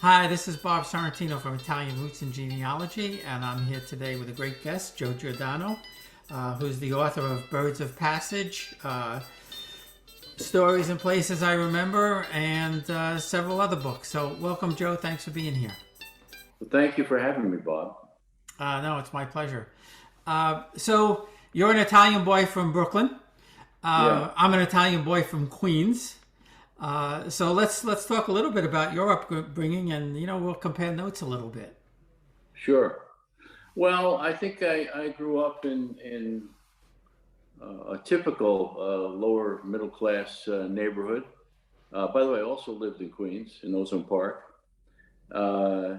Hi, this is Bob Sorrentino from Italian Roots and Genealogy, and I'm here today with a great guest, Joe Giordano, who's the author of Birds of Passage, Stories and Places I Remember, and several other books. So welcome, Joe. Thanks for being here. Well, thank you for having me, Bob. No, it's my pleasure. So you're an Italian boy from Brooklyn. Yeah, I'm an Italian boy from Queens. So let's talk a little bit about your upbringing, and we'll compare notes a little bit. sure. Well, I think I grew up in a typical lower middle class neighborhood. By the way, I also lived in Queens, in Ozone Park. Uh,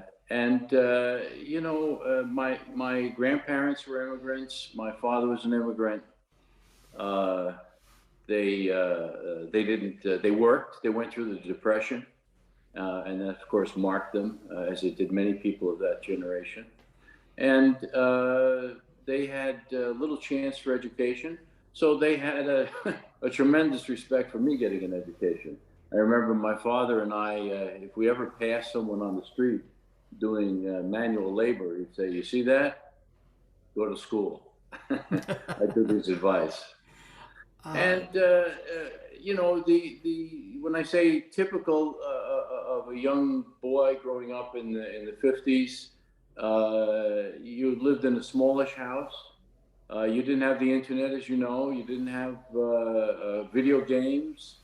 my grandparents were immigrants. My father was an immigrant. Uh, they didn't they worked. They went through the Depression, and that of course marked them, as it did many people of that generation. And they had little chance for education, so they had a tremendous respect for me getting an education. I remember my father and I, if we ever passed someone on the street doing manual labor, he'd say, "You see that? Go to school." I took his advice. Uh, And the when I say typical of a young boy growing up in the 50s, you lived in a smallish house. You didn't have the internet, as you know. You didn't have video games.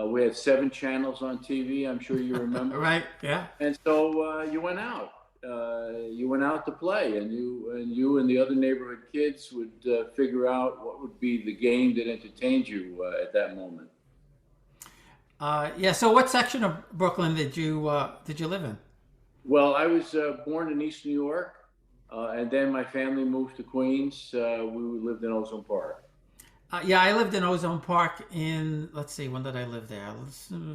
We had seven channels on TV. I'm sure you remember. right? Yeah. And so you went out. You went out to play, and you and the other neighborhood kids would figure out what would be the game that entertained you at that moment. Yeah. So what section of Brooklyn did you live in? Well, I was born in East New York, and then my family moved to Queens. We lived in Ozone Park. Yeah, I lived in Ozone Park in, let's see, when did I live there?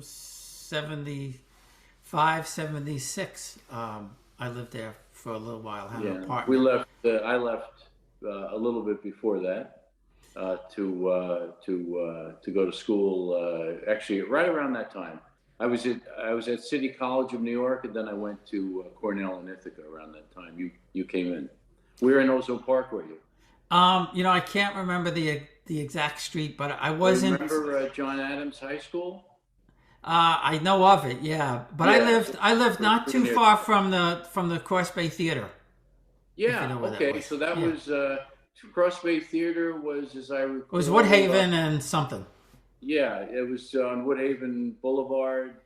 75, 76. I lived there for a little while, had an Yeah, we apartment. left. I left a little bit before that to go to school. Actually, right around that time, I was at City College of New York, and then I went to Cornell and Ithaca around that time. You came in. We're in Ozone Park, were you? I can't remember the exact street, but I You wasn't. remember John Adams High School? I know of it, yeah, but I Yeah, lived I lived not pretty too near. far from the Cross Bay Theater, if you Yeah. know where that Okay. was. So that Yeah, was Cross Bay Theater was, as I it was recall, Woodhaven and something. yeah, it was on Woodhaven Boulevard,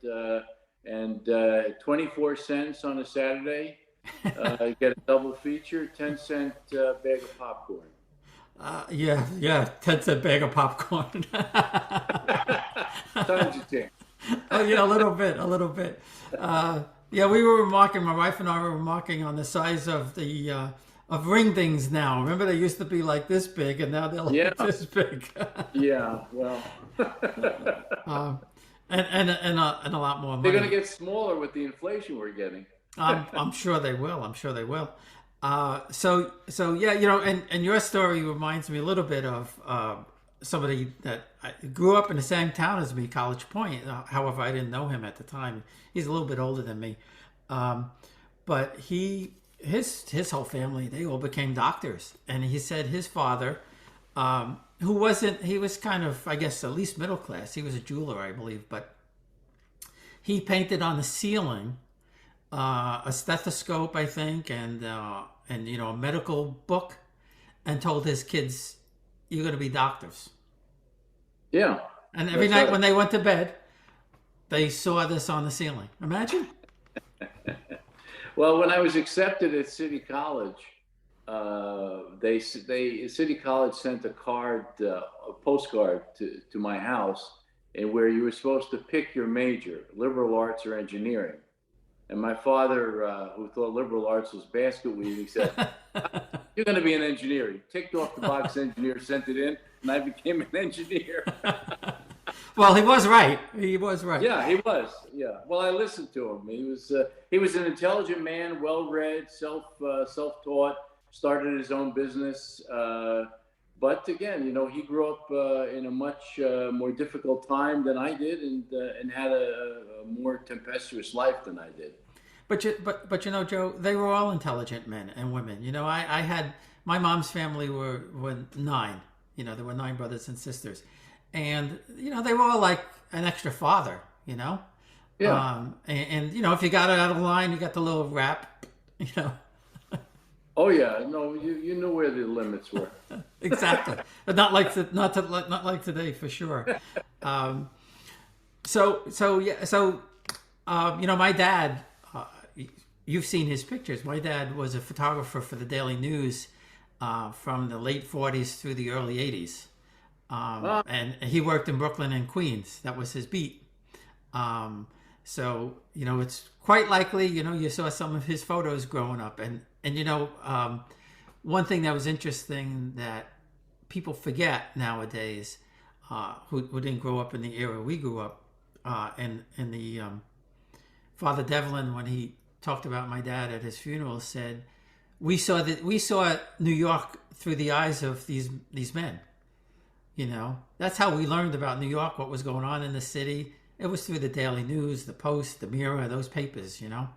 and 24 cents on a Saturday. Get a double feature, 10-cent bag of popcorn. Yeah, yeah, 10-cent bag of popcorn. Times have changed. Oh yeah, a little bit, a little bit. Yeah, we were remarking. My wife and I were remarking on the size of the of ring things now. Remember, they used to be like this big, and now they're Yeah, like this big. yeah. Well, um, and a lot more they're going to money. get smaller with the inflation we're getting. I'm sure they will. I'm sure they will. So yeah, and your story reminds me a little bit of somebody that I grew up in the same town as me, College Point. However, I didn't know him at the time. He's a little bit older than me, um, but his whole family, they all became doctors, and he said his father, who wasn't, he was kind of, I guess, at least middle class. He was a jeweler, I believe, but he painted on the ceiling a stethoscope, I think, and a medical book, and told his kids, "You're going to be doctors." Yeah, And every that's night right. when they went to bed, they saw this on the ceiling. Imagine. Well, when I was accepted at City College, they City College sent a postcard to my house, and where you were supposed to pick your major, liberal arts or engineering. And my father, who thought liberal arts was basket weaving, he said, "You're going to be an engineer." He ticked off the box engineer, sent it in, and I became an engineer. Well, he was right. He was right. Yeah, he was. Yeah. Well, I listened to him. He was an intelligent man, well read, self taught. Started his own business, but again, he grew up in a much more difficult time than I did, and had a more tempestuous life than I did. but you know, Joe, they were all intelligent men and women. You know, I had my mom's family were nine. You know, there were nine brothers and sisters, and you know they were all like an extra father. You know, Yeah. and you know if you got it out of line, you got the little rap. You know, Oh yeah. No, you knew where the limits were. exactly, but not like today for sure. Um, you know, my dad. You've seen his pictures. My dad was a photographer for the Daily News from the late '40s through the early '80s, Ah, and he worked in Brooklyn and Queens. That was his beat. Um, so you know, it's quite likely you know you saw some of his photos growing up, and you know, one thing that was interesting that people forget nowadays, who didn't grow up in the era we grew up, and the Father Devlin, when he talked about my dad at his funeral, said we saw New York through the eyes of these men. You know, that's how we learned about New York, what was going on in the city. It was through the Daily News, the Post, the Mirror, those papers. You know.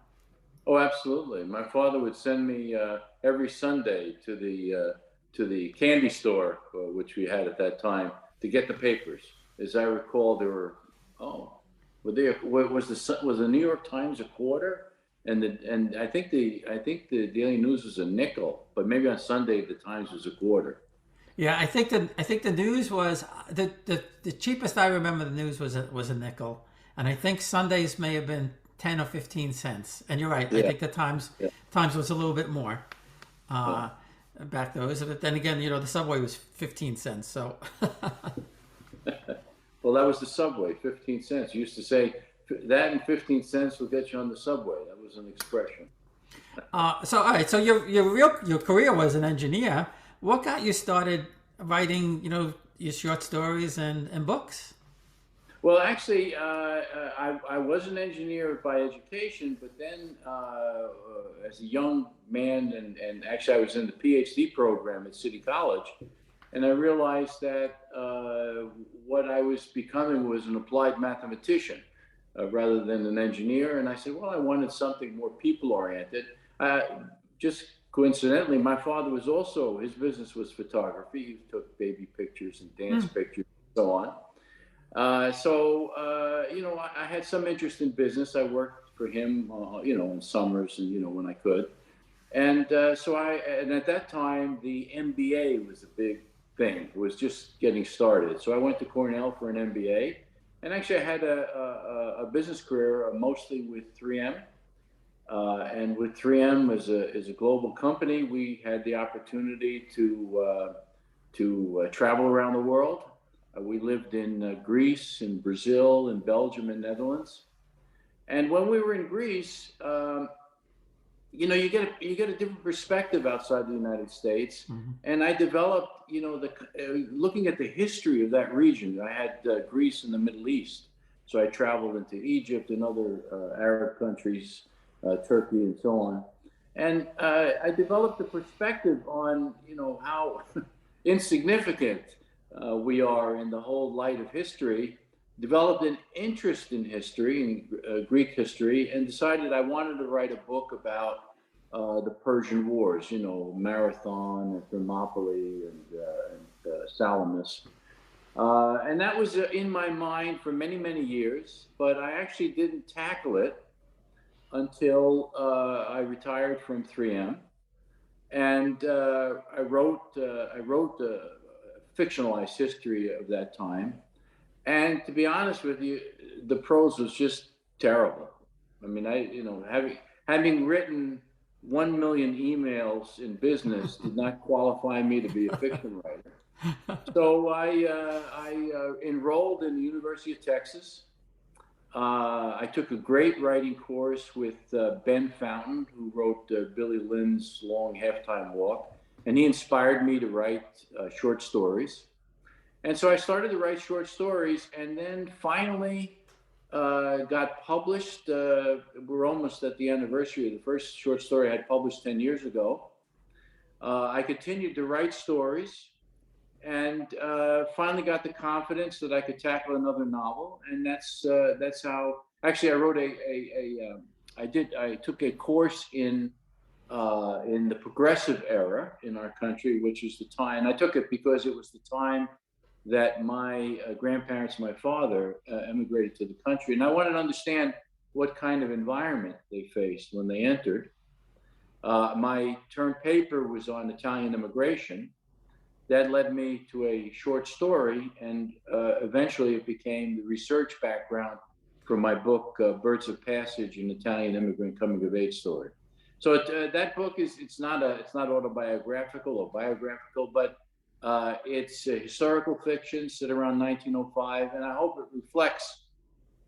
oh, absolutely. My father would send me every Sunday to the candy store, which we had at that time, to get the papers. As I recall, there were oh, were there was the New York Times a quarter, and I think the Daily News was a nickel, but maybe on Sunday the Times was a quarter. Yeah, I think the news was the cheapest I remember the news was a nickel, and I think Sundays may have been 10 or 15 cents. And you're right, I Yeah, think the yeah, Times was a little bit more yeah. uh, back those. But then again, you know, the subway was 15 cents. So Well, that was the subway, 15 cents. You used to say that and 15 cents will get you on the subway. That was an expression. all right, so your career was an engineer. What got you started writing? You know, your short stories and books. Well, actually, I was an engineer by education, but then as a young man, and actually I was in the PhD program at City College, and I realized that what I was becoming was an applied mathematician rather than an engineer. And I said, well, I wanted something more people oriented. Uh, just coincidentally, my father was also, his business was photography. He took baby pictures and dance Hmm. pictures and so on. You know, I had some interest in business. I worked for him, you know, in summers and, you know, when I could. And at that time, the MBA was a big thing. It was just getting started. So I went to Cornell for an MBA. And actually, I had a business career mostly with 3M. And with 3M as a global company, we had the opportunity to travel around the world. We lived in Greece, in Brazil, in Belgium, and Netherlands. And when we were in Greece, you know, you get a different perspective outside the United States. Mhm. And I developed, you know, looking at the history of that region. I had Greece and the Middle East, so I traveled into Egypt and other Arab countries, Turkey, and so on. And I developed a perspective on, you know, how insignificant we are in the whole light of history. Developed an interest in history, in Greek history, and decided I wanted to write a book about the Persian Wars, you know, Marathon and Thermopylae and Salamis. And that was in my mind for many, many years, but I actually didn't tackle it until I retired from 3M. And I wrote a fictionalized history of that time. And to be honest with you, the prose was just terrible. I mean, you know, having written 1 million emails in business did not qualify me to be a fiction writer. So I enrolled in the University of Texas. I took a great writing course with Ben Fountain, who wrote Billy Lynn's Long Halftime Walk, and he inspired me to write short stories. And so I started to write short stories, and then finally got published. We're almost at the anniversary of the first short story I had published 10 years ago. I continued to write stories, and finally got the confidence that I could tackle another novel, and that's how. Actually, I wrote I took a course in the progressive era in our country, which is the time. And I took it because it was the time that my grandparents, my father, immigrated to the country, and I wanted to understand what kind of environment they faced when they entered. My term paper was on Italian immigration. That led me to a short story, and eventually it became the research background for my book, Birds of Passage, an Italian immigrant coming of age story. So that book it's not autobiographical or biographical, but it's historical fiction set around 1905, and I hope it reflects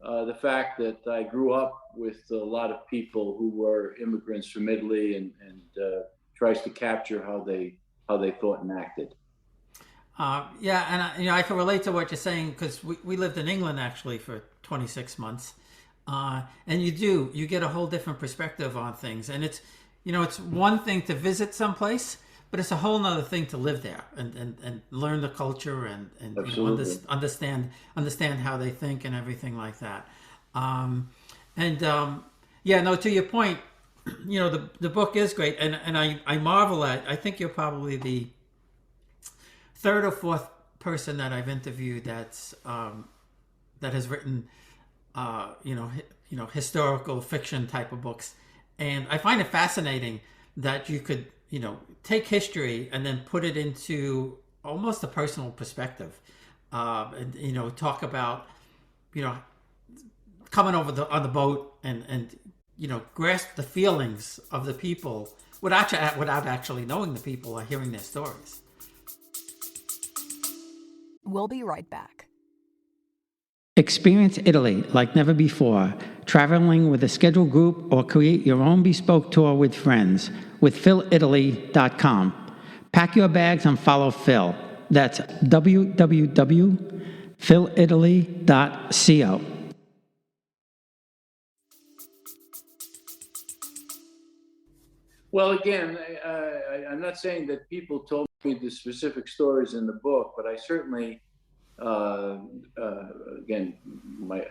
the fact that I grew up with a lot of people who were immigrants from Italy, and tries to capture how they thought and acted. Yeah, and I can relate to what you're saying because we lived in England actually for 26 months, and you get a whole different perspective on things, and it's one thing to visit someplace, but it's a whole nother thing to live there and learn the culture and understand how they think and everything like that. Yeah, no, to your point, the book is great, and I marvel at. I think you're probably the third or fourth person that I've interviewed that has written historical fiction type of books, and I find it fascinating that you could take history and then put it into almost a personal perspective, and talk about coming over on the boat and grasp the feelings of the people without actually knowing the people or hearing their stories. We'll be right back. Experience Italy like never before, traveling with a scheduled group or create your own bespoke tour with friends with PhilItaly.com. Pack your bags and follow Phil. That's www.philitaly.co. Well, again, I'm not saying that people told me the specific stories in the book, but I certainly, again, my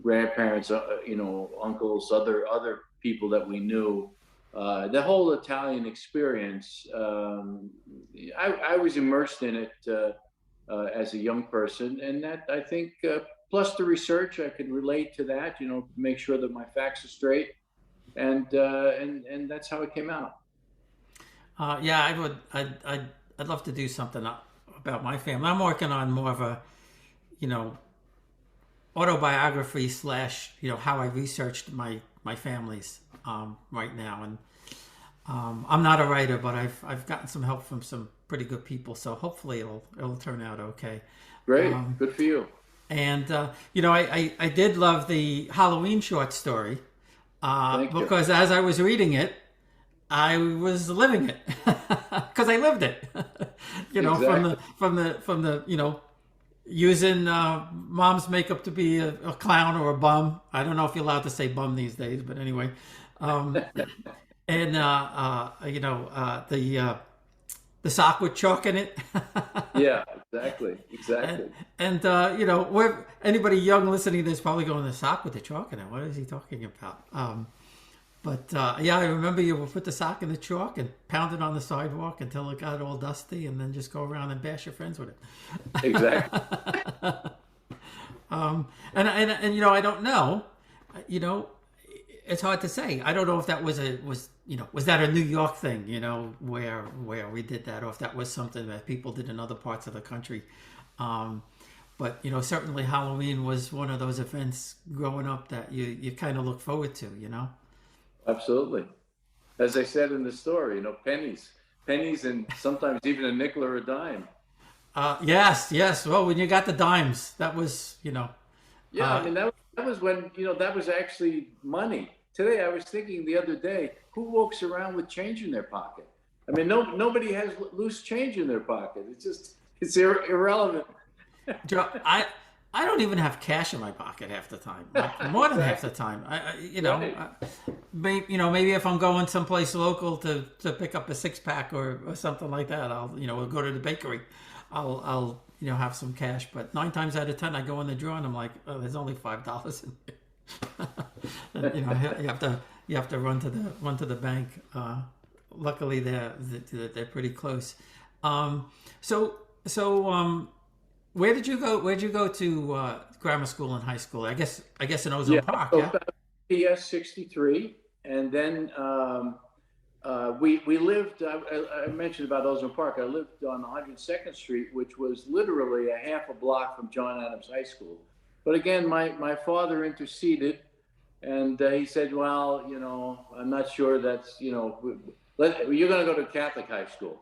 grandparents, uncles, other people that we knew, the whole Italian experience. I was immersed in it as a young person, and that I think, plus the research, I could relate to that. Make sure that my facts are straight. And that's how it came out. Yeah, I would. I'd love to do something about my family. I'm working on more of a, autobiography / how I researched my family's right now, and I'm not a writer, but I've gotten some help from some pretty good people, so hopefully it'll turn out okay. Great, good for you. And I did love the Halloween short story. Because as I was reading it, I was living it because I lived it. Exactly. from the using mom's makeup to be a clown or a bum. I don't know if you're allowed to say bum these days, but anyway, and the sock with chalk in it. Yeah, exactly. And where anybody young listening to this probably going, the sock with the chalk in it. What is he talking about? But I remember you would put the sock in the chalk and pound it on the sidewalk until it got all dusty, and then just go around and bash your friends with it. Exactly. And I don't know. It's hard to say. I don't know if that was that a New York thing, where we did that, or if that was something that people did in other parts of the country. But certainly Halloween was one of those events growing up that you kind of look forward to, Absolutely. As I said in the story, pennies, and sometimes even a nickel or a dime. Yes. Well, when you got the dimes, that was, Yeah, that was when, that was actually money. Today, I was thinking the other day, who walks around with change in their pocket? I mean, nobody has loose change in their pocket. It's irrelevant. Joe, I don't even have cash in my pocket half the time. Like, more than half the time. Maybe if I'm going someplace local to pick up a 6-pack or something like that, I'll we'll go to the bakery. I'll have some cash. But 9 times out of 10, I go in the drawer and I'm like, oh, there's only $5 in here. And, you have you have to run to the bank. Luckily, they're pretty close. Where did you go? Where did you go to grammar school and high school? I guess in Ozone Park. So Yeah. PS 63, and then we lived. I mentioned about Ozone Park. I lived on 102nd Street, which was literally a half a block from John Adams High School. But again, my father interceded, and he said, "Well, I'm not sure that's you're going to go to Catholic high school."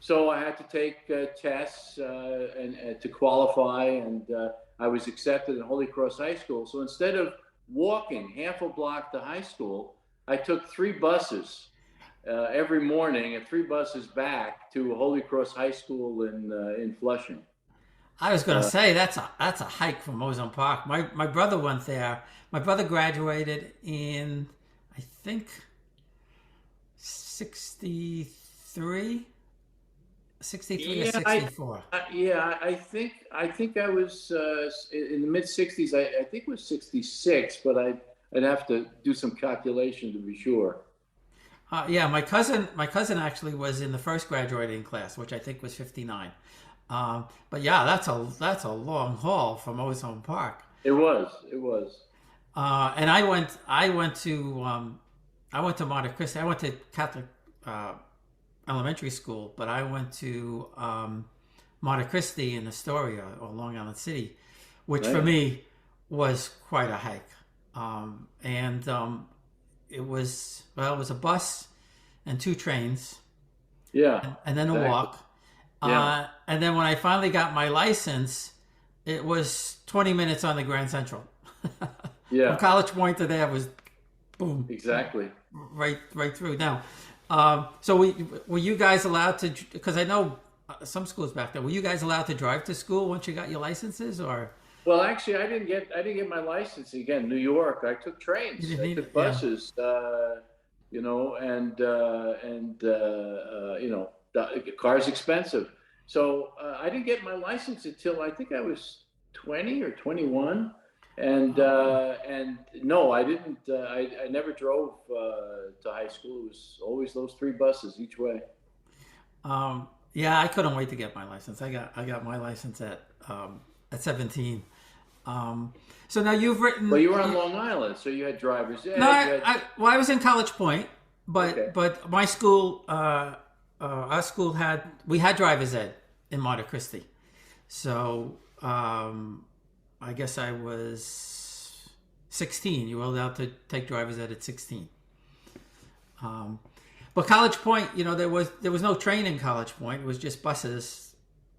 So I had to take tests and to qualify, and I was accepted in Holy Cross High School. So instead of walking half a block to high school, I took 3 buses every morning and 3 buses back to Holy Cross High School in Flushing. I was going to say that's a hike from Ozone Park. My brother went there. My brother graduated in, I think, 63 or 64. I think I was in the mid 60s. I think it was 66, but I'd have to do some calculation to be sure. My cousin actually was in the first graduating class, which I think was 59. But yeah, that's a long haul from Ozone Park. It was. And I went to Monte Cristi. I went to Catholic elementary school, but I went to Monte Cristi in Astoria or Long Island City, which for me was quite a hike. It was a bus and 2 trains. Yeah. And then a walk. Yeah. And then when I finally got my license, it was 20 minutes on the Grand Central. Yeah. From College Point to there was boom. Exactly. Right through. Now, so were you guys allowed to, because I know some schools back there, were you guys allowed to drive to school once you got your licenses, or? Well, actually, I didn't get my license again. New York, I took trains, I took buses, the car's expensive. So I didn't get my license until I think I was 20 or 21. And no, I didn't. I never drove to high school. It was always those 3 buses each way. Yeah, I couldn't wait to get my license. I got my license at 17. So now you've written. Well, you were on Long Island, so you had driver's ed. No, I was in College Point, but my school, our school had driver's ed in Monte Cristi. So I guess I was 16. You were allowed to take driver's ed at 16. But College Point, there was no train in College Point. It was just buses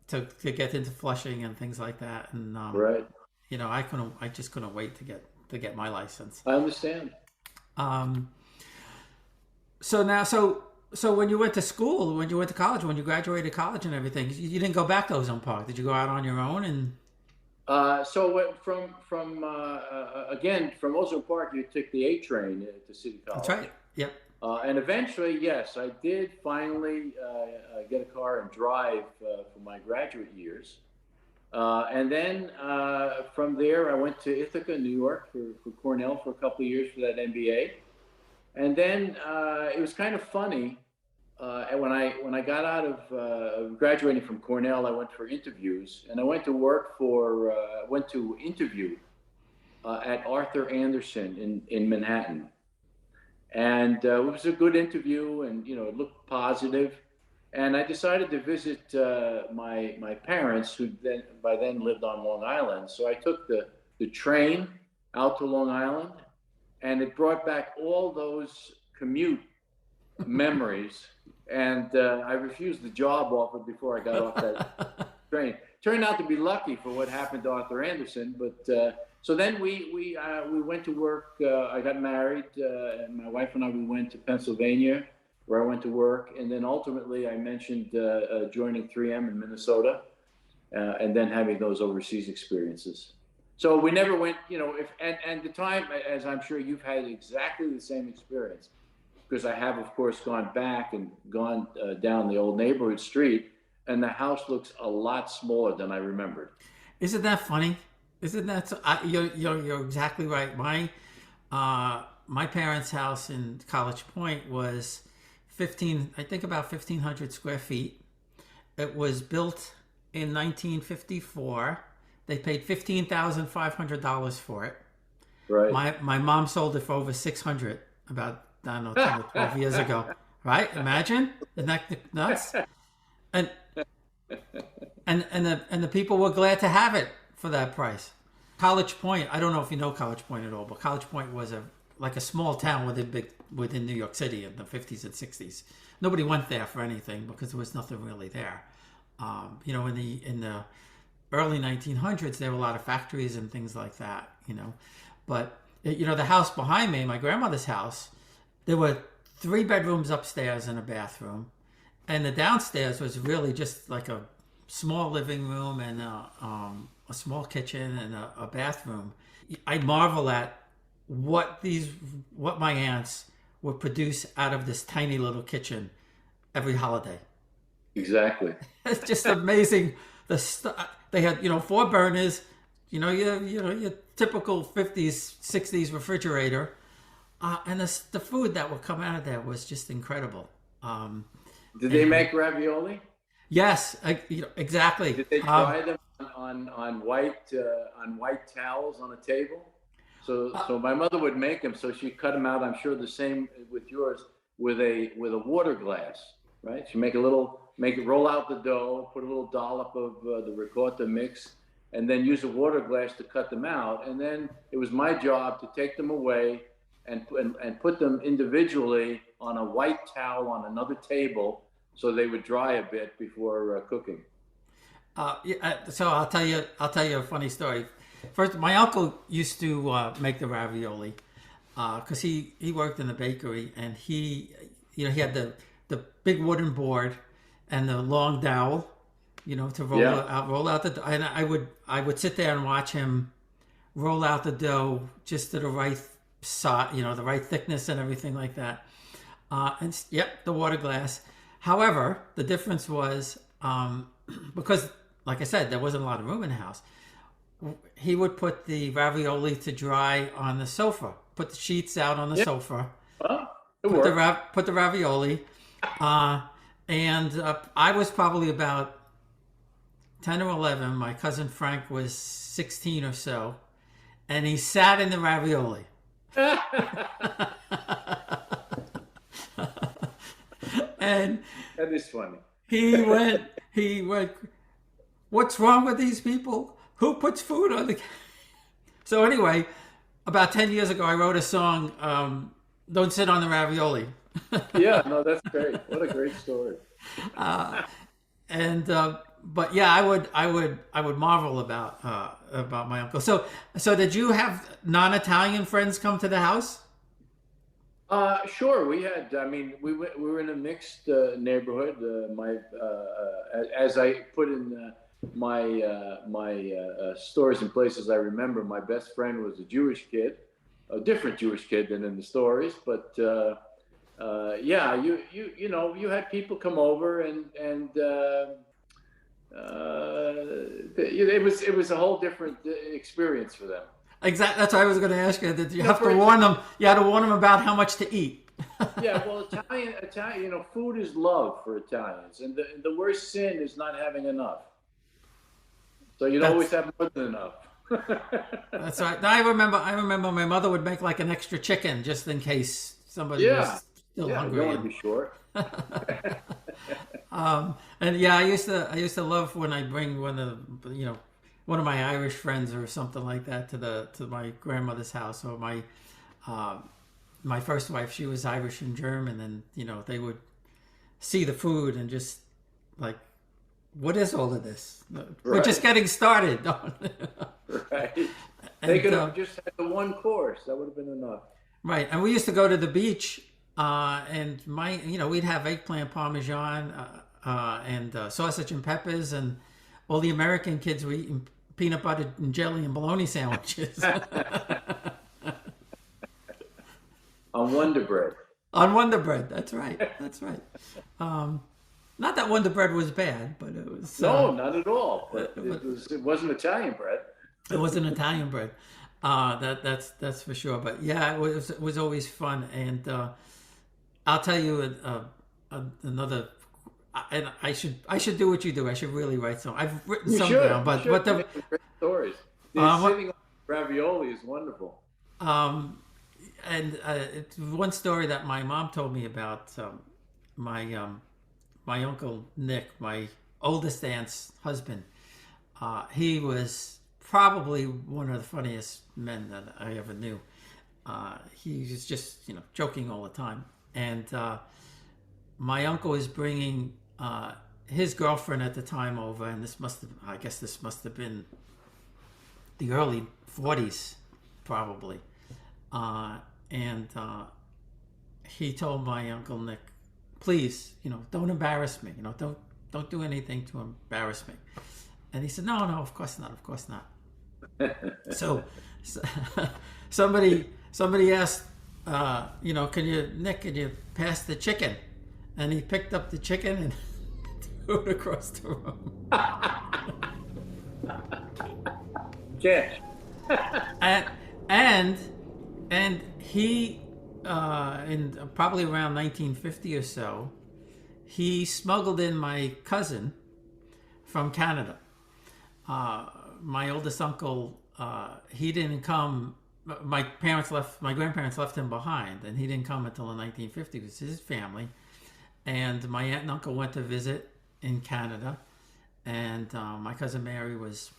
to get into Flushing and things like that. And right. I just couldn't wait to get my license. I understand. So when you went to school, when you went to college, when you graduated college and everything, you didn't go back to Ozone Park. Did you go out on your own? And again, from Ozone Park, you took the A train to City College. That's right. Yep. And eventually, yes, I did finally get a car and drive for my graduate years. And then from there, I went to Ithaca, New York for Cornell for a couple of years for that MBA. And then it was kind of funny. When I got out of graduating from Cornell, I went for interviews, and I went to interview at Arthur Andersen in Manhattan. And it was a good interview, and it looked positive. And I decided to visit my parents, who by then lived on Long Island. So I took the train out to Long Island, and it brought back all those commute memories. And I refused the job offer before I got off that train. Turned out to be lucky for what happened to Arthur Andersen, but so then we went to work. I got married, and my wife and I, we went to Pennsylvania, where I went to work, and then ultimately I mentioned joining 3M in Minnesota, and then having those overseas experiences. So we never went, and the time, as I'm sure you've had exactly the same experience, because I have, of course, gone back and gone down the old neighborhood street, and the house looks a lot smaller than I remembered. Isn't that funny? Isn't that so? You're exactly right. my parents' house in College Point was about 1,500 square feet. It was built in 1954. They paid $15,500 for it. Right. My mom sold it for over 600 about, I don't know, 10 or 12 years ago. Right? Imagine. Isn't that nuts? And the people were glad to have it for that price. College Point, I don't know if you know College Point at all, but College Point was like a small town within New York City in the 50s and 60s. Nobody went there for anything because there was nothing really there. In the early 1900s, there were a lot of factories and things like that, But, the house behind me, my grandmother's house, there were 3 bedrooms upstairs and a bathroom. And the downstairs was really just like a small living room and a small kitchen and a bathroom. I marvel at what my aunts would produce out of this tiny little kitchen every holiday. Exactly. It's just amazing. They had 4 burners, your typical 50s 60s refrigerator, and the food that would come out of there was just incredible. Did they make ravioli? Yes, exactly. Did they dry them on white towels on a table? So my mother would make them. So she cut them out. I'm sure the same with yours with a water glass, right? She make it roll out the dough, put a little dollop of the ricotta mix, and then use a water glass to cut them out. And then it was my job to take them away and put them individually on a white towel on another table, so they would dry a bit before cooking. So I'll tell you a funny story. First, my uncle used to make the ravioli because he worked in the bakery, and he had the big wooden board and the long dowel, to roll out the dough. And I would sit there and watch him roll out the dough just to the right size, the right thickness and everything like that. The water glass. However, the difference was because, like I said, there wasn't a lot of room in the house. He would put the ravioli to dry on the sofa. Put the sheets out on the sofa. Put the ravioli. And I was probably about 10 or 11. My cousin Frank was 16 or so. And he sat in the ravioli. And that is funny. He went, what's wrong with these people? Who puts food on the... So anyway, about 10 years ago, I wrote a song, Don't Sit on the Ravioli. Yeah, no, that's great. What a great story. But yeah, I would marvel about my uncle. So did you have non-Italian friends come to the house? Sure. We had. I mean, we were in a mixed neighborhood. As I put in my stories and places I remember, my best friend was a Jewish kid, a different Jewish kid than in the stories. But yeah, you had people come over, and it was a whole different experience for them. Exactly. That's what I was going to ask you. Did you have to warn them? You had to warn them about how much to eat. Yeah, well, Italian, food is love for Italians, and the worst sin is not having enough. So you'd always have more than enough. That's right. I remember my mother would make like an extra chicken just in case somebody was still hungry. You don't want to be short. And yeah, I used to love when I bring one of my Irish friends or something like that to my grandmother's house, or my first wife, she was Irish and German, and they would see the food and just like, what is all of this? Right. We're just getting started. Right. They could have just had the one course. That would have been enough. Right. And we used to go to the beach, and we'd have eggplant parmesan and sausage and peppers, and all the American kids were eating peanut butter and jelly and bologna sandwiches. On Wonder Bread. On Wonder Bread. That's right. Not that Wonder Bread was bad, but it was... No, not at all. But it wasn't Italian bread. It wasn't Italian bread. That's for sure. But yeah, it was always fun. And I'll tell you another. And I should do what you do. I should really write some. I've written You some should. down, You but should. You have some great stories. Sitting on ravioli is wonderful. And it's one story that my mom told me about my uncle Nick, my oldest aunt's husband. He was probably one of the funniest men that I ever knew. He was just joking all the time, and my uncle is bringing his girlfriend at the time over, and this must have been the early 40s, probably. And he told my uncle Nick, please, don't embarrass me. Don't do anything to embarrass me. And he said, no, of course not. So somebody asked, can you pass the chicken? And he picked up the chicken and threw it across the room. Cash. And he, in probably around 1950 or so, he smuggled in my cousin from Canada. My oldest uncle, he didn't come. My grandparents left him behind, and he didn't come until the 1950s. It was his family, and my aunt and uncle went to visit in Canada, and my cousin Mary was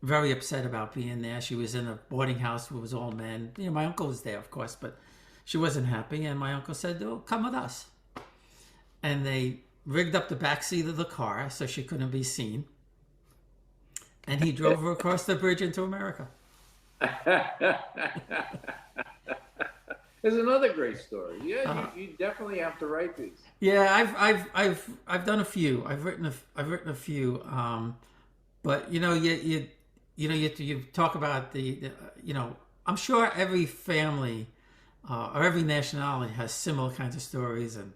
very upset about being there. She was in a boarding house where it was all men. My uncle was there, of course, but she wasn't happy. And my uncle said, "Oh, come with us." And they rigged up the back seat of the car so she couldn't be seen. And he drove her across the bridge into America. There's another great story. Yeah, you definitely have to write these. Yeah, I've done a few. I've written a few. But you talk about the I'm sure every family or every nationality has similar kinds of stories, and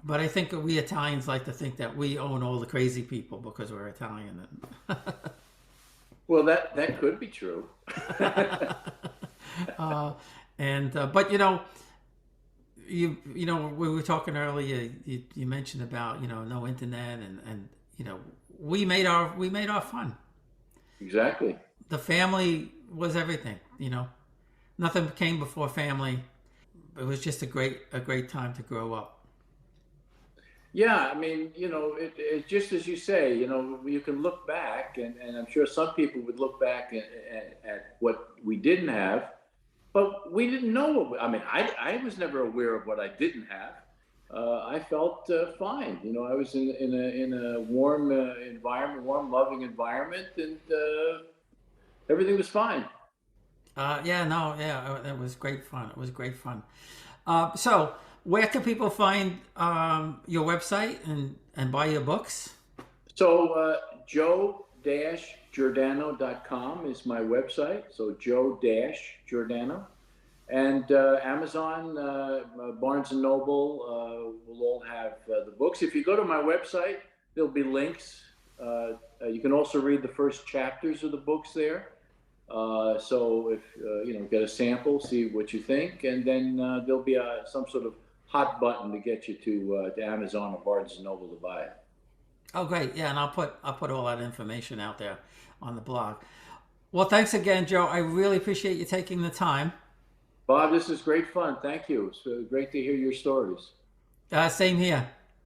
but I think we Italians like to think that we own all the crazy people because we're Italian. Well, that could be true. But we were talking earlier. You mentioned about no internet, and we made our fun. Exactly. The family was everything. Nothing came before family. It was just a great time to grow up. Yeah, I mean, it's just as you say, you can look back, and I'm sure some people would look back at what we didn't have, but we didn't know I was never aware of what I didn't have. I felt fine. I was in a warm environment, warm, loving environment, and everything was fine. It was great fun. It was great fun. So, where can people find your website and buy your books? So, joe-giordano.com is my website. So, Joe-Giordano. And Amazon, Barnes & Noble will all have the books. If you go to my website, there'll be links. You can also read the first chapters of the books there. So if get a sample, see what you think, and then there'll be some sort of hot button to get you to Amazon or Barnes & Noble to buy it. Oh, great! Yeah, and I'll put all that information out there on the blog. Well, thanks again, Joe. I really appreciate you taking the time. Bob, this is great fun. Thank you. It's great to hear your stories. Same here.